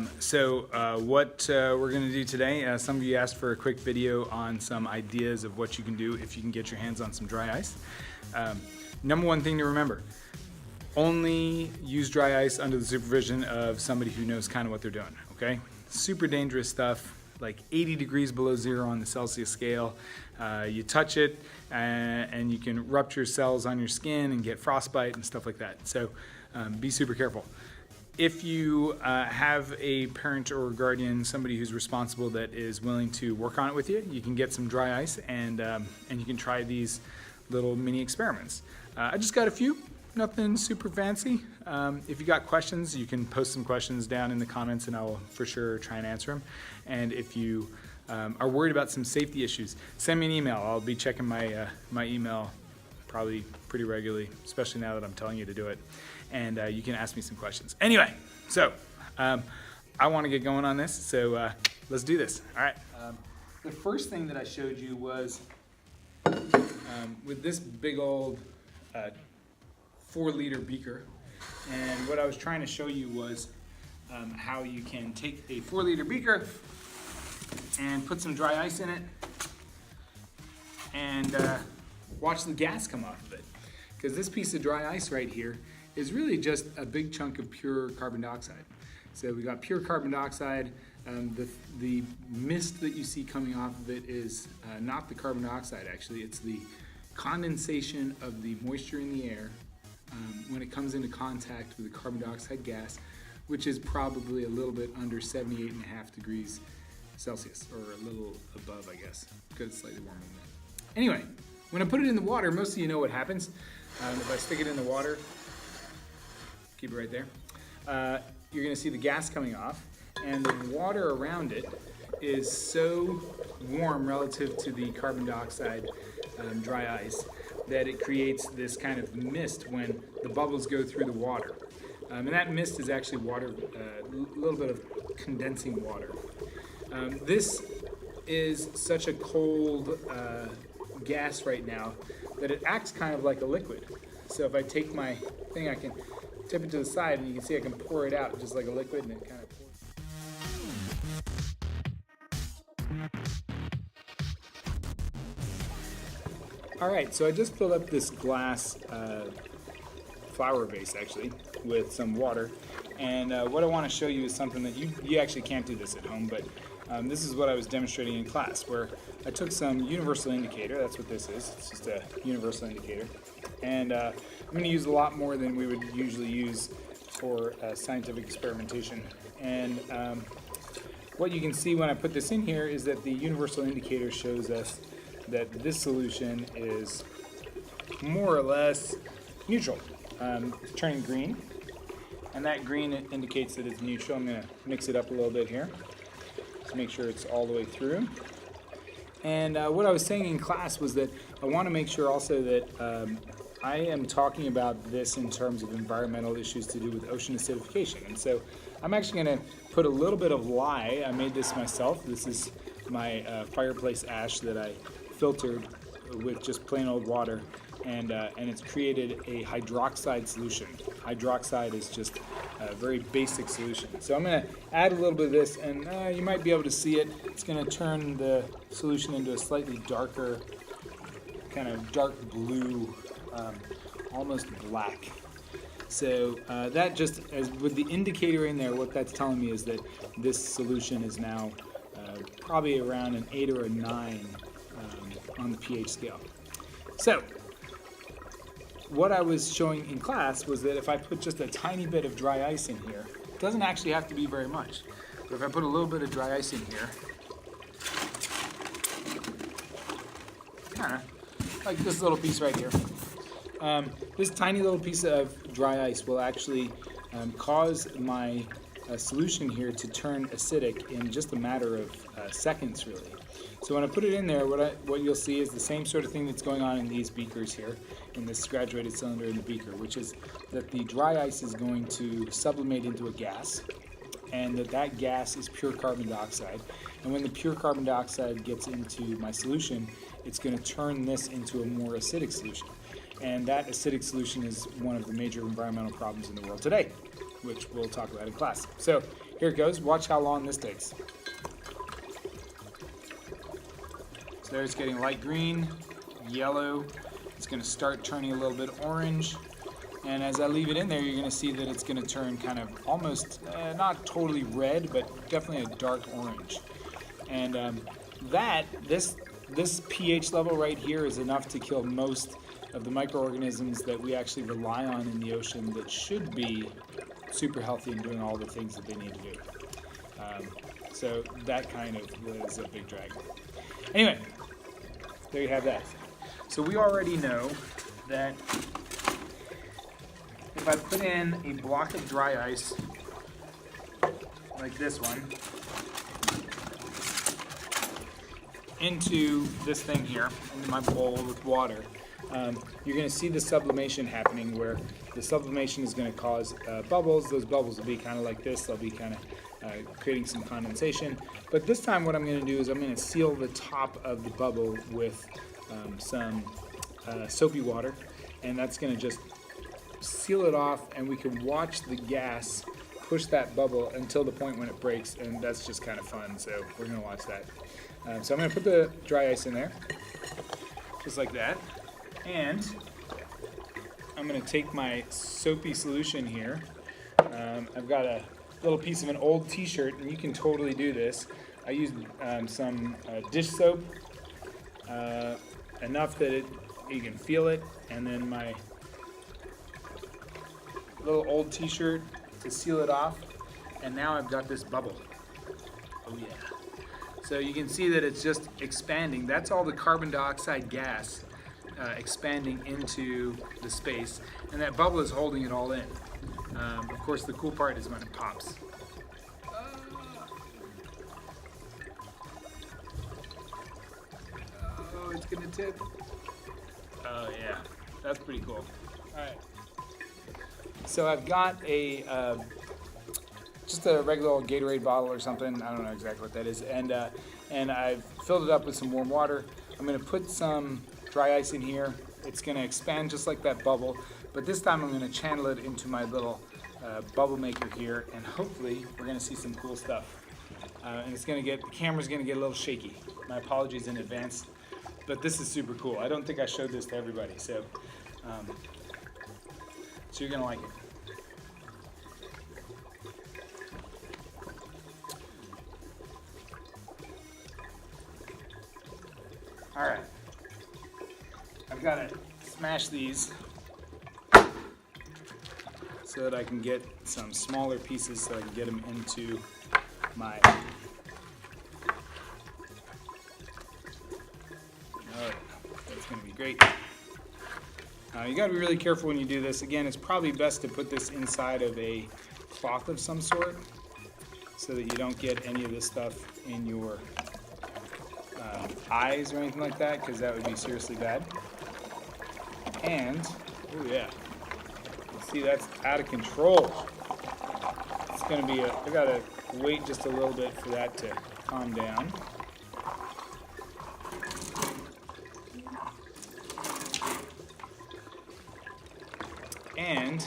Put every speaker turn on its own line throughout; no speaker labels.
What we're going to do today, some of you asked for a quick video on some ideas of what you can do if you can get your hands on some dry ice. Number one thing to remember, only use dry ice under the supervision of somebody who knows kind of what they're doing, okay? Super dangerous stuff, like 80 degrees below zero on the Celsius scale. You touch it and you can rupture cells on your skin and get frostbite and stuff like that. So be super careful. If you have a parent or guardian, somebody who's responsible that is willing to work on it with you, you can get some dry ice and you can try these little mini experiments. I just got a few, nothing super fancy. If you got questions, you can post some questions down in the comments and I will for sure try and answer them. And if you are worried about some safety issues, send me an email. I'll be checking my email probably pretty regularly, especially now that I'm telling you to do it. And you can ask me some questions. Anyway, so I want to get going on this, so let's do this. All right. The first thing that I showed you was with this big old 4-liter beaker. And what I was trying to show you was how you can take a 4-liter beaker and put some dry ice in it and watch the gas come off of it. Because this piece of dry ice right here is really just a big chunk of pure carbon dioxide. So we got pure carbon dioxide. The mist that you see coming off of it is not the carbon dioxide actually, it's the condensation of the moisture in the air when it comes into contact with the carbon dioxide gas, which is probably a little bit under 78.5 degrees Celsius, or a little above I guess, because it's slightly warmer than that. Anyway, when I put it in the water, most of you know what happens. If I stick it in the water, keep it right there, you're going to see the gas coming off, and the water around it is so warm relative to the carbon dioxide dry ice that it creates this kind of mist when the bubbles go through the water. And that mist is actually water, a little bit of condensing water. This is such a cold gas right now that it acts kind of like a liquid. So if I take my thing, I can tip it to the side and you can see I can pour it out just like a liquid, and it kind of pours. All right, so I just filled up this glass flower vase actually with some water, and what I want to show you is something that you actually can't do this at home, but this is what I was demonstrating in class, where I took some universal indicator. That's what this is. It's just a universal indicator. And I'm going to use a lot more than we would usually use for scientific experimentation. And what you can see when I put this in here is that the universal indicator shows us that this solution is more or less neutral. It's turning green, and that green indicates that it's neutral. I'm going to mix it up a little bit here to make sure it's all the way through. And what I was saying in class was that I want to make sure also that I am talking about this in terms of environmental issues to do with ocean acidification. And so I'm actually going to put a little bit of lye. I made this myself. This is my fireplace ash that I filtered with just plain old water, and it's created a hydroxide solution. Hydroxide is just a very basic solution. So I'm going to add a little bit of this, and you might be able to see it. It's going to turn the solution into a slightly darker, kind of dark blue, almost black. So that just, as with the indicator in there, what that's telling me is that this solution is now probably around an 8 or a 9 on the pH scale. So what I was showing in class was that if I put just a tiny bit of dry ice in here, it doesn't actually have to be very much, but if I put a little bit of dry ice in here, like this little piece right here, this tiny little piece of dry ice will actually cause my solution here to turn acidic in just a matter of seconds, really. So when I put it in there, what you'll see is the same sort of thing that's going on in these beakers here, in this graduated cylinder in the beaker, which is that the dry ice is going to sublimate into a gas, and that gas is pure carbon dioxide. And when the pure carbon dioxide gets into my solution, it's going to turn this into a more acidic solution. And that acidic solution is one of the major environmental problems in the world today, which we'll talk about in class. So here it goes. Watch how long this takes. So there it's getting light green, yellow. It's going to start turning a little bit orange. And as I leave it in there, you're going to see that it's going to turn kind of almost, not totally red, but definitely a dark orange. And this pH level right here is enough to kill most of the microorganisms that we actually rely on in the ocean that should be super healthy and doing all the things that they need to do. So that kind of was a big drag. Anyway, there you have that. So we already know that if I put in a block of dry ice, like this one, into this thing here, into my bowl with water, you're going to see the sublimation happening, where the sublimation is going to cause bubbles. Those bubbles will be kind of like this. They'll be kind of creating some condensation. But this time what I'm going to do is I'm going to seal the top of the bubble with some soapy water, and that's going to just seal it off, and we can watch the gas push that bubble until the point when it breaks, and that's just kind of fun, so we're going to watch that. So I'm going to put the dry ice in there, just like that, and I'm going to take my soapy solution here. I've got a little piece of an old t-shirt, and you can totally do this. I used some dish soap, enough that you can feel it, and then my little old t-shirt to seal it off, and now I've got this bubble. Oh yeah. So you can see that it's just expanding. That's all the carbon dioxide gas expanding into the space, and that bubble is holding it all in. Of course, the cool part is when it pops. Oh, it's gonna tip. Oh yeah, that's pretty cool. All right. So I've got a just a regular old Gatorade bottle or something. I don't know exactly what that is, and I've filled it up with some warm water. I'm going to put some dry ice in here. It's going to expand just like that bubble, but this time I'm going to channel it into my little bubble maker here, and hopefully we're going to see some cool stuff. And the camera's going to get a little shaky. My apologies in advance, but this is super cool. I don't think I showed this to everybody, so you're going to like it. All right, I've got to smash these so that I can get some smaller pieces so I can get them into my, that's going to be great. You got to be really careful when you do this. Again, it's probably best to put this inside of a cloth of some sort so that you don't get any of this stuff in your eyes or anything like that, because that would be seriously bad. And, oh yeah, see, that's out of control. It's going to be I got to wait just a little bit for that to calm down. And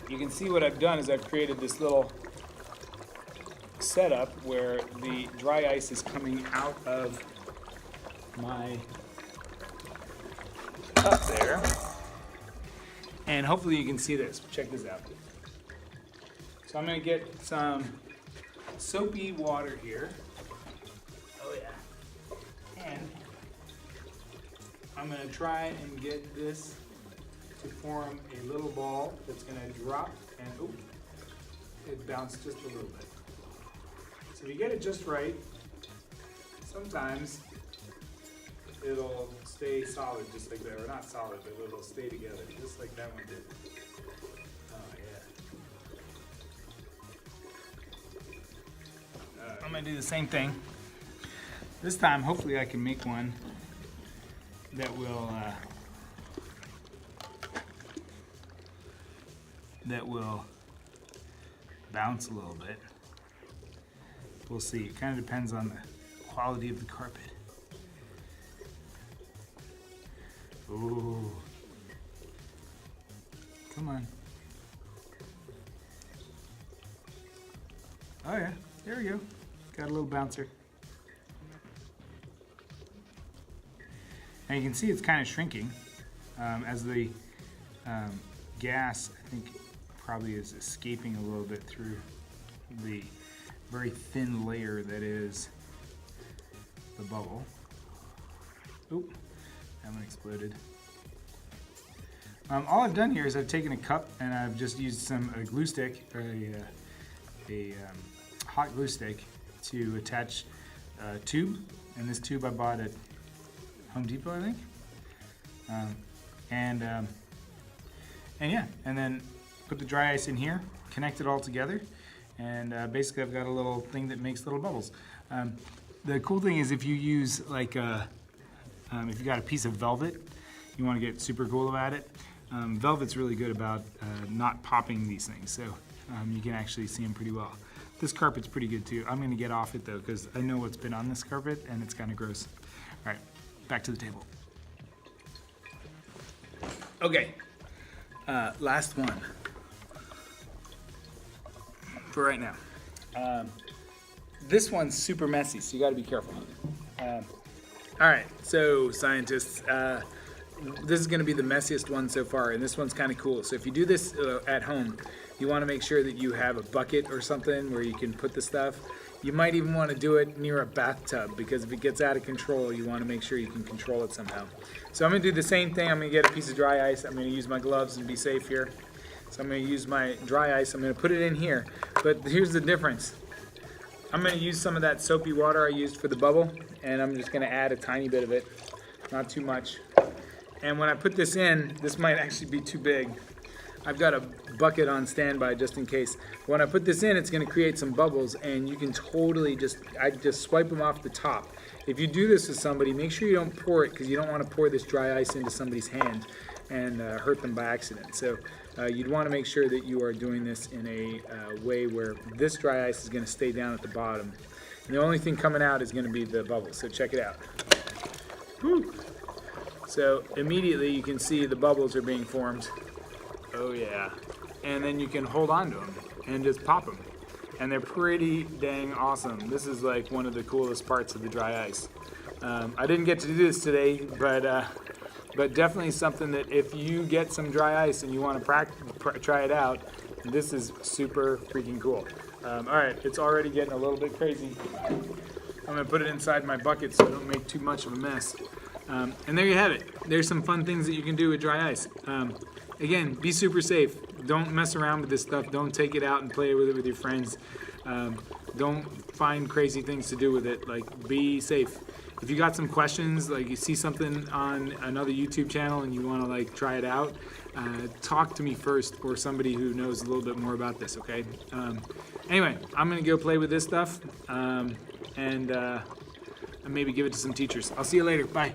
you can see what I've done is I've created this little setup where the dry ice is coming out of my cup there. And hopefully you can see this. Check this out. So I'm going to get some soapy water here. Oh yeah. And I'm going to try and get this to form a little ball that's going to drop, and oh, it bounced just a little bit. So if you get it just right, sometimes it'll stay solid just like that, or not solid, but it'll stay together, just like that one did. Oh yeah. I'm gonna do the same thing. This time, hopefully I can make one that will bounce a little bit. We'll see. It kind of depends on the quality of the carpet. Ooh. Come on. Oh yeah, there we go. Got a little bouncer. Now you can see it's kind of shrinking as the gas, I think, probably is escaping a little bit through the very thin layer that is the bubble. Oop, that one exploded. All I've done here is I've taken a cup and I've just used a glue stick, or a hot glue stick, to attach a tube. And this tube I bought at Home Depot, I think. And yeah, and then put the dry ice in here, connect it all together, and basically I've got a little thing that makes little bubbles. The cool thing is if you use like if you got a piece of velvet, you want to get super cool about it. Velvet's really good about not popping these things, so you can actually see them pretty well. This carpet's pretty good too. I'm going to get off it though because I know what's been on this carpet and it's kind of gross. All right, back to the table. Okay, last one for right now. This one's super messy, so you got to be careful. All right, so scientists, this is going to be the messiest one so far, and this one's kind of cool. So if you do this at home, you want to make sure that you have a bucket or something where you can put the stuff. You might even want to do it near a bathtub, because if it gets out of control, you want to make sure you can control it somehow. So I'm going to do the same thing. I'm going to get a piece of dry ice. I'm going to use my gloves and be safe here. So I'm going to use my dry ice. I'm going to put it in here. But here's the difference. I'm going to use some of that soapy water I used for the bubble, and I'm just going to add a tiny bit of it, not too much. And when I put this in, this might actually be too big. I've got a bucket on standby just in case. When I put this in, it's going to create some bubbles, and you can totally I just swipe them off the top. If you do this with somebody, make sure you don't pour it, because you don't want to pour this dry ice into somebody's hand and hurt them by accident. So you'd want to make sure that you are doing this in a way where this dry ice is going to stay down at the bottom. And the only thing coming out is going to be the bubbles. So check it out. Whew. So immediately you can see the bubbles are being formed. Oh yeah. And then you can hold on to them and just pop them. And they're pretty dang awesome. This is like one of the coolest parts of the dry ice. I didn't get to do this today, but definitely something that if you get some dry ice and you want to try it out, this is super freaking cool. All right, it's already getting a little bit crazy. I'm gonna put it inside my bucket so I don't make too much of a mess. And there you have it. There's some fun things that you can do with dry ice. Again, be super safe. Don't mess around with this stuff. Don't take it out and play with it with your friends. Don't find crazy things to do with it. Like, be safe. If you got some questions, like you see something on another YouTube channel and you want to like try it out, talk to me first, or somebody who knows a little bit more about this, okay? Anyway, I'm going to go play with this stuff and maybe give it to some teachers. I'll see you later. Bye.